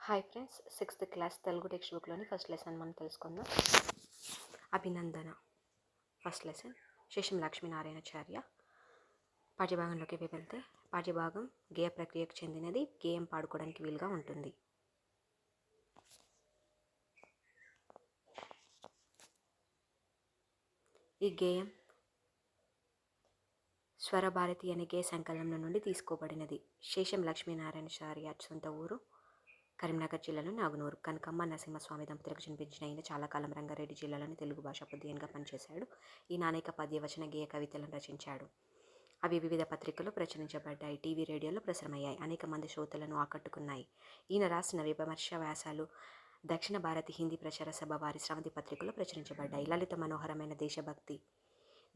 Hi friends, sixth class Telugu text బుక్లోని first lesson మనం తెలుసుకుందాం. అభినందన. ఫస్ట్ లెసన్ శేషం లక్ష్మీనారాయణాచార్య. పాఠ్యభాగంలోకి వెళ్తే పాఠ్యభాగం గేయ ప్రక్రియకు చెందినది. గేయం పాడుకోవడానికి వీలుగా ఉంటుంది. ఈ గేయం స్వరభారతి అనే గేయ సంకలనం నుండి తీసుకోబడినది. శేషం లక్ష్మీనారాయణాచార్య సొంత ఊరు కరీంనగర్ జిల్లాలో నాగునూరు. కనకమ్మ నరసింహస్వామి దంపతులకు జన్మించిన ఈయన చాలా కాలం రంగారెడ్డి జిల్లాలోని తెలుగు భాషా ఉద్యయంగా పనిచేశాడు. ఈయన అనేక పద్యవచన గేయ కవితలను రచించాడు. అవి వివిధ పత్రికల్లో ప్రచురించబడ్డాయి, టీవీ రేడియోలో ప్రసారమయ్యాయి, అనేక మంది శ్రోతలను ఆకట్టుకున్నాయి. ఈయన రాసిన విమర్శ వ్యాసాలు దక్షిణ భారతి హిందీ ప్రచార సభ వారి స్రవంతి పత్రికల్లో ప్రచురించబడ్డాయి. లలిత మనోహరమైన దేశభక్తి,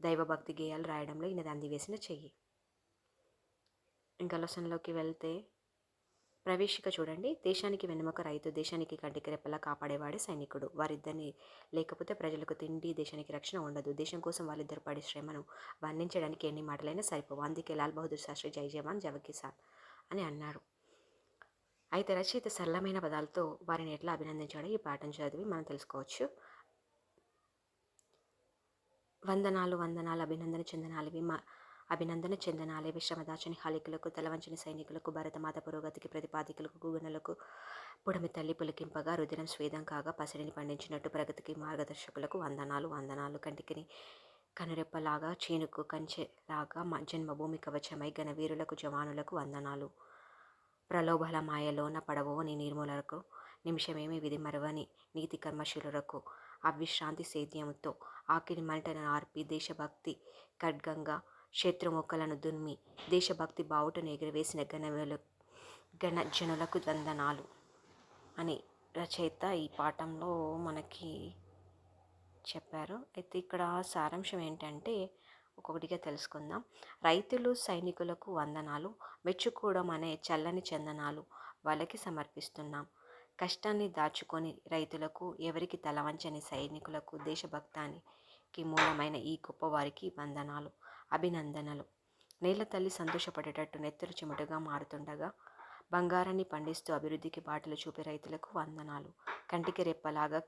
దైవభక్తి గేయాలు రాయడంలో ఈయనది అందివేసిన చెయ్యి. ఇంకా లెసన్లోకి వెళ్తే ప్రవేశిక చూడండి. దేశానికి వెన్నెముక రైతు, దేశానికి కంటికి రెప్పలా కాపాడేవాడే సైనికుడు. వారిద్దరిని లేకపోతే ప్రజలకు తిండి, దేశానికి రక్షణ ఉండదు. దేశం కోసం వాళ్ళిద్దరు పడే శ్రమను వర్ణించడానికి ఎన్ని మాటలైనా సరిపోవు. అందుకే లాల్ బహదూర్ శాస్త్రి జై జవాన్ జై కిసాన్ అని అన్నారు. అయితే రచయిత సరళమైన పదాలతో వారిని ఎట్లా అభినందించాడో ఈ పాఠం చదివి మనం తెలుసుకోవచ్చు. వందనాలు వందనాలు అభినందన చెందనాలివి అభినందన చెందనాలే విశ్రమదాచని హాలికులకు, తలవంచని సైనికులకు, భారతమాత పురోగతికి ప్రతిపాదికులకు, గుగునలకు పుడమి తల్లి పులికింపగా రుదిరం స్వేదం కాగా పసిడిని పండించినట్టు ప్రగతికి మార్గదర్శకులకు వందనాలు వందనాలు. కంటికి కనురెప్పలాగా చేనుకు కంచెలాగా జన్మభూమి కవచమై ఘనవీరులకు జవానులకు వందనాలు. ప్రలోభల మాయలోన పడవోని నిర్మూలకు నిమిషమేమి విధి మరవని నీతి కర్మశీలులకు అవిశ్రాంతి సేద్యముతో ఆకిరి మంటను ఆర్పి దేశభక్తి ఖడ్గంగా శత్రుముక్కలను దున్మి దేశభక్తి బావుటను ఎగురవేసిన జనులకు వందనాలు అని రచయిత ఈ పాఠంలో మనకి చెప్పారు. అయితే ఇక్కడ సారాంశం ఏంటంటే ఒక్కొక్కటిగా తెలుసుకుందాం. రైతులు సైనికులకు వందనాలు, మెచ్చుకోవడం అనే చల్లని చందనాలు వాళ్ళకి సమర్పిస్తున్నాం. కష్టాన్ని దాచుకొని రైతులకు, ఎవరికి తలవంచని సైనికులకు, దేశభక్తానికి మూలమైన ఈ గొప్పవారికి వందనాలు, అభినందనలు. నేల తల్లి సంతోషపడేటట్టు నెత్తరు చెమటగా మారుతుండగా బంగారాన్ని పండిస్తూ అభివృద్ధికి బాటలు చూపే రైతులకు వందనాలు. కంటికి రెప్పలాగా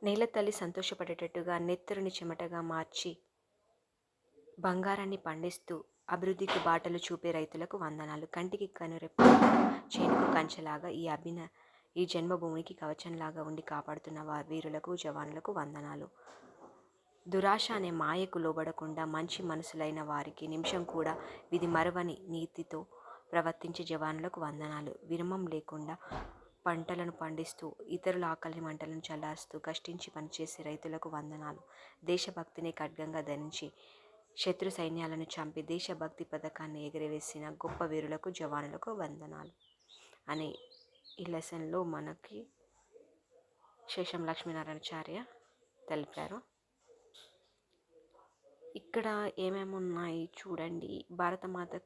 నేల తల్లి సంతోషపడేటట్టుగా నెత్తరుని చెమటగా మార్చి బంగారాన్ని పండిస్తూ అభివృద్ధికి బాటలు చూపే రైతులకు వందనాలు. కంటికి కనురెప్పలాగా చేనుకు కంచెలాగా ఈ జన్మభూమికి కవచంలాగా ఉండి కాపాడుతున్న వీరులకు, జవానులకు వందనాలు. దురాశ అనే మాయకు లోబడకుండా మంచి మనసులైన వారికి నిమిషం కూడా విధి మరవని నీతితో ప్రవర్తించే జవానులకు వందనాలు. విరామం లేకుండా పంటలను పండిస్తూ ఇతరుల ఆకలి మంటలను చల్లారుస్తూ కష్టించి పనిచేసే రైతులకు వందనాలు. దేశభక్తిని ఖడ్గంగా ధరించి శత్రు సైన్యాలను చంపి దేశభక్తి పథకాన్ని ఎగరవేసిన గొప్ప వీరులకు, జవానులకు వందనాలు అని ఈ లెసన్లో మనకి శేషం లక్ష్మీనారాయణాచార్య తెలిపారు. ఇక్కడ ఏమేమి ఉన్నాయి చూడండి. భారతమాత